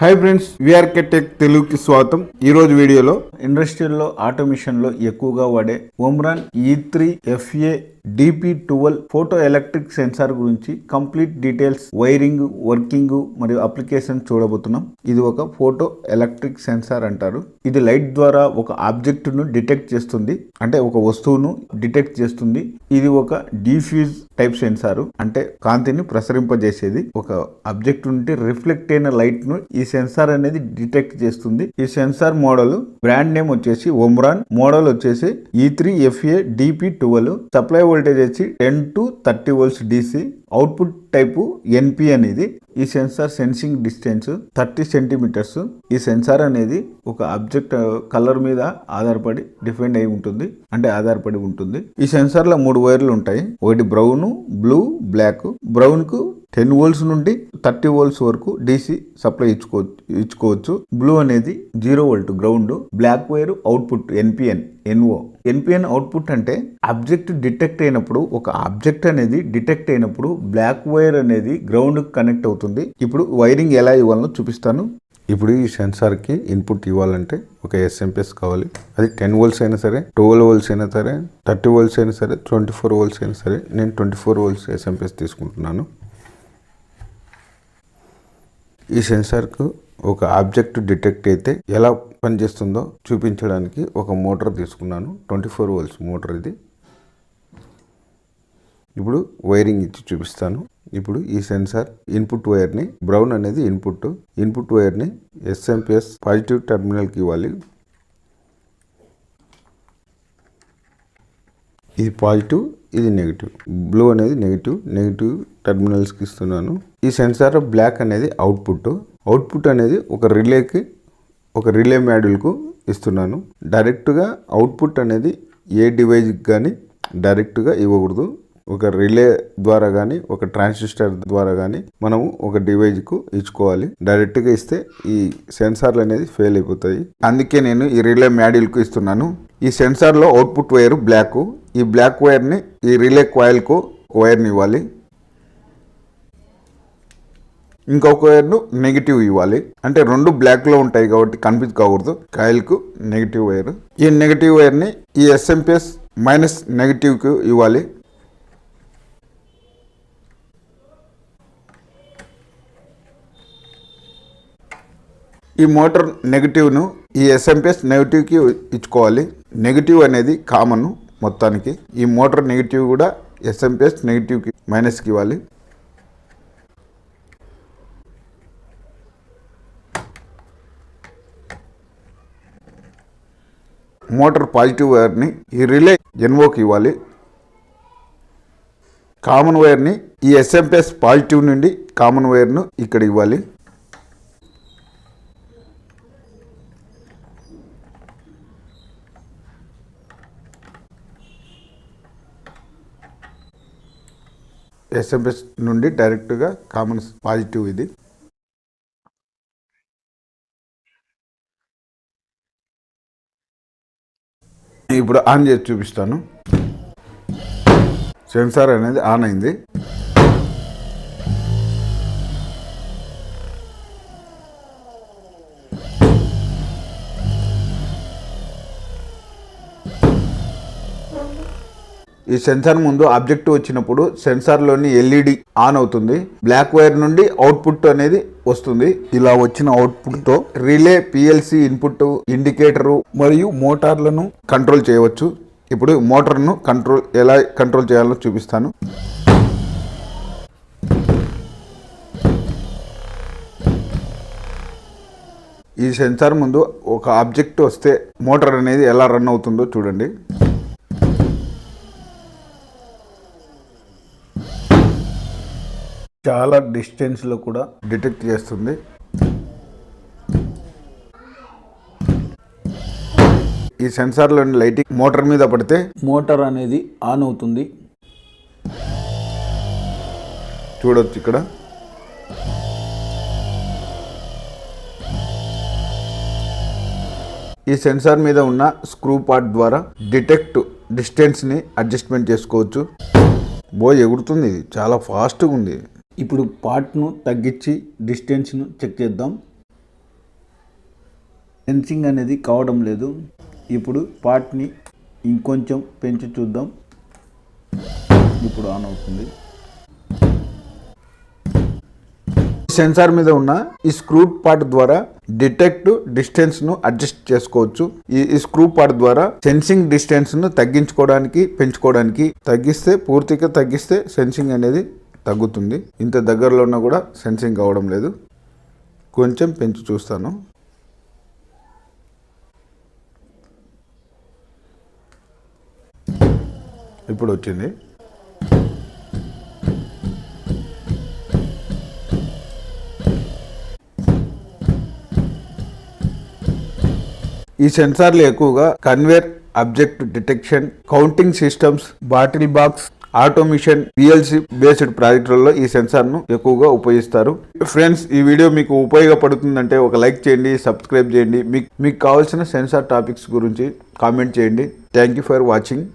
Hi friends, VRK tech తెలుగుకి స్వాగతం. ఈ రోజు వీడియోలో ఇండస్ట్రియల్లో ఆటోమేషన్ లో ఎక్కువగా వాడే Omron E3 FA DP12 photo electric sensor గురించి కంప్లీట్ డీటెయిల్స్, వైరింగ్, వర్కింగ్ మరియు అప్లికేషన్ చూడబోతున్నాం. ఇది ఒక ఫోటో ఎలక్ట్రిక్ సెన్సార్ అంటారు. ఇది లైట్ ద్వారా ఒక ఆబ్జెక్ట్ ను డిటెక్ట్ చేస్తుంది, అంటే ఒక వస్తువును డిటెక్ట్ చేస్తుంది. ఇది ఒక డిఫ్యూజ్ టైప్ సెన్సార్, అంటే కాంతిని ప్రసరింపజేసేది. ఒక ఆబ్జెక్ట్ నుండి రిఫ్లెక్ట్ అయిన లైట్ ను ఈ సెన్సార్ అనేది డిటెక్ట్ చేస్తుంది. ఈ సెన్సార్ మోడల్ బ్రాండ్ నేమ్ వచ్చేసి ఒమ్రాన్, మోడల్ వచ్చేసి E3 FA DP12. Supply voltage వచ్చి 10 to 30 volts DC. Output type NP అనేది. ఈ సెన్సార్ సెన్సింగ్ డిస్టెన్స్ 30 సెంటీమీటర్స్. ఈ సెన్సార్ అనేది ఒక ఆబ్జెక్ట్ కలర్ మీద ఆధారపడి డిఫైన్ అయి ఉంటుంది, అంటే ఆధారపడి ఉంటుంది. ఈ సెన్సార్ లో 3 వైర్లు ఉంటాయి. ఒకటి బ్రౌన్, బ్లూ, బ్లాక్. బ్రౌన్ కు 10 volts నుండి 30 volts వరకు DC సప్లై ఇచ్చుకోవచ్చు. బ్లూ అనేది 0 volt ground. Black wire output NO. NPN output అంటే ఆబ్జెక్ట్ డిటెక్ట్ అయినప్పుడు, ఒక ఆబ్జెక్ట్ అనేది డిటెక్ట్ అయినప్పుడు బ్లాక్ వైర్ అనేది గ్రౌండ్ కనెక్ట్ అవుతుంది. ఇప్పుడు వైరింగ్ ఎలా ఇవ్వాలో చూపిస్తాను. ఇప్పుడు ఈ సెన్సార్ కి ఇన్పుట్ ఇవ్వాలంటే ఒక SMP కావాలి. అది 10 volts అయినా సరే, 12 volts అయినా సరే, 30 volts అయినా సరే, 24 volts అయినా సరే. నేను 24 volts SMP తీసుకుంటున్నాను. ఈ సెన్సార్కు ఒక ఆబ్జెక్ట్ డిటెక్ట్ అయితే ఎలా పనిచేస్తుందో చూపించడానికి ఒక మోటార్ తీసుకున్నాను. 24 volts మోటార్ ఇది. ఇప్పుడు వైరింగ్ ఇచ్చి చూపిస్తాను. ఇప్పుడు ఈ సెన్సార్ ఇన్పుట్ వైర్ని, బ్రౌన్ అనేది ఇన్పుట్ వైర్ని SMP పాజిటివ్ టెర్మినల్కి ఇవ్వాలి. ఇది పాజిటివ్, ఇది నెగిటివ్. బ్లూ అనేది నెగిటివ్ టెర్మినల్స్కి ఇస్తున్నాను. ఈ సెన్సార్ బ్లాక్ అనేది అవుట్పుట్ అనేది ఒక రిలే మాడ్యూల్కు ఇస్తున్నాను. డైరెక్ట్గా అవుట్పుట్ అనేది ఏ డివైజ్కి కానీ డైరెక్ట్గా ఇవ్వకూడదు. ఒక రిలే ద్వారా కానీ, ఒక ట్రాన్సిస్టర్ ద్వారా కానీ మనము ఒక డివైజ్కు ఇచ్చుకోవాలి. డైరెక్ట్గా ఇస్తే ఈ సెన్సార్లు అనేది ఫెయిల్ అయిపోతాయి. అందుకే నేను ఈ రిలే మాడ్యూల్కు ఇస్తున్నాను. ఈ సెన్సార్లో అవుట్పుట్ వైర్ బ్లాక్. ఈ బ్లాక్ వైర్ని ఈ రిలే కాయిల్కు వైర్ని ఇవ్వాలి. ఇంకొక వైర్ను నెగిటివ్ ఇవ్వాలి. అంటే 2 బ్లాక్లో ఉంటాయి కాబట్టి కన్ఫ్యూజ్ కాకూడదు. కాయిల్కు నెగిటివ్ వైర్. ఈ నెగిటివ్ వైర్ని ఈ SMP మైనస్ నెగిటివ్కు ఇవ్వాలి. ఈ మోటార్ నెగిటివ్ను ఈ SMP నెగిటివ్కి ఇచ్చుకోవాలి. నెగిటివ్ అనేది కామన్ మొత్తానికి. ఈ మోటార్ నెగిటివ్ కూడా SMP నెగిటివ్కి మైనస్కి ఇవ్వాలి. మోటార్ పాజిటివ్ వైర్ని ఈ రిలే NOకి ఇవ్వాలి. కామన్ వైర్ని ఈ SMP పాజిటివ్ నుండి కామన్ వైర్ను ఇక్కడ ఇవ్వాలి. SMP నుండి డైరెక్ట్గా కామన్ పాజిటివ్ ఇది. ఇప్పుడు ఆన్ చేసి చూపిస్తాను. సెన్సార్ అనేది ఆన్ అయింది. ఈ సెన్సార్ ముందు ఆబ్జెక్ట్ వచ్చినప్పుడు సెన్సార్లోని LED ఆన్ అవుతుంది. బ్లాక్ వైర్ నుండి అవుట్పుట్ అనేది వస్తుంది. ఇలా వచ్చిన అవుట్పుట్తో రిలే, PLC ఇన్పుట్, ఇండికేటరు మరియు మోటార్లను కంట్రోల్ చేయవచ్చు. ఇప్పుడు మోటార్ను ఎలా కంట్రోల్ చేయాలో చూపిస్తాను. ఈ సెన్సార్ ముందు ఒక ఆబ్జెక్ట్ వస్తే మోటార్ అనేది ఎలా రన్ అవుతుందో చూడండి. చాలా డిస్టెన్స్లో కూడా డిటెక్ట్ చేస్తుంది. ఈ సెన్సార్లోని లైటింగ్ మోటార్ మీద పడితే మోటార్ అనేది ఆన్ అవుతుంది. చూడొచ్చు ఇక్కడ. ఈ సెన్సార్ మీద ఉన్న స్క్రూ పార్ట్ ద్వారా డిస్టెన్స్ని అడ్జస్ట్మెంట్ చేసుకోవచ్చు. ఎగురుతుంది, ఇది చాలా ఫాస్ట్గా ఉంది. ఇప్పుడు పార్ట్ను తగ్గించి డిస్టెన్స్ను చెక్ చేద్దాం. సెన్సింగ్ అనేది కావడం లేదు. ఇప్పుడు పార్ట్ని ఇంకొంచెం పెంచి చూద్దాం. ఇప్పుడు ఆన్ అవుతుంది. సెన్సార్ మీద ఉన్న ఈ స్క్రూ పార్ట్ ద్వారా డిటెక్ట్ డిస్టెన్స్ ను అడ్జస్ట్ చేసుకోవచ్చు. ఈ స్క్రూ పార్ట్ ద్వారా సెన్సింగ్ డిస్టెన్స్ ను తగ్గించుకోవడానికి పెంచుకోవడానికి పూర్తిగా తగ్గిస్తే సెన్సింగ్ అనేది తగ్గుతుంది. ఇంత దగ్గరలో ఉన్నా కూడా సెన్సింగ్ కావడం లేదు. కొంచెం పెంచి చూస్తాను. ఇప్పుడు వచ్చింది. ఈ సెన్సార్లు ఎక్కువగా conveyor object detection, counting systems, bottle box, automation, PLC based ప్రాజెక్టులలో ఈ సెన్సార్ను ఎక్కువగా ఉపయోగిస్తారు. ఫ్రెండ్స్, ఈ వీడియో మీకు ఉపయోగపడుతుందంటే ఒక లైక్ చేయండి, సబ్స్క్రైబ్ చేయండి. మీకు కావాల్సిన సెన్సార్ టాపిక్స్ గురించి కామెంట్ చేయండి. Thank you for watching.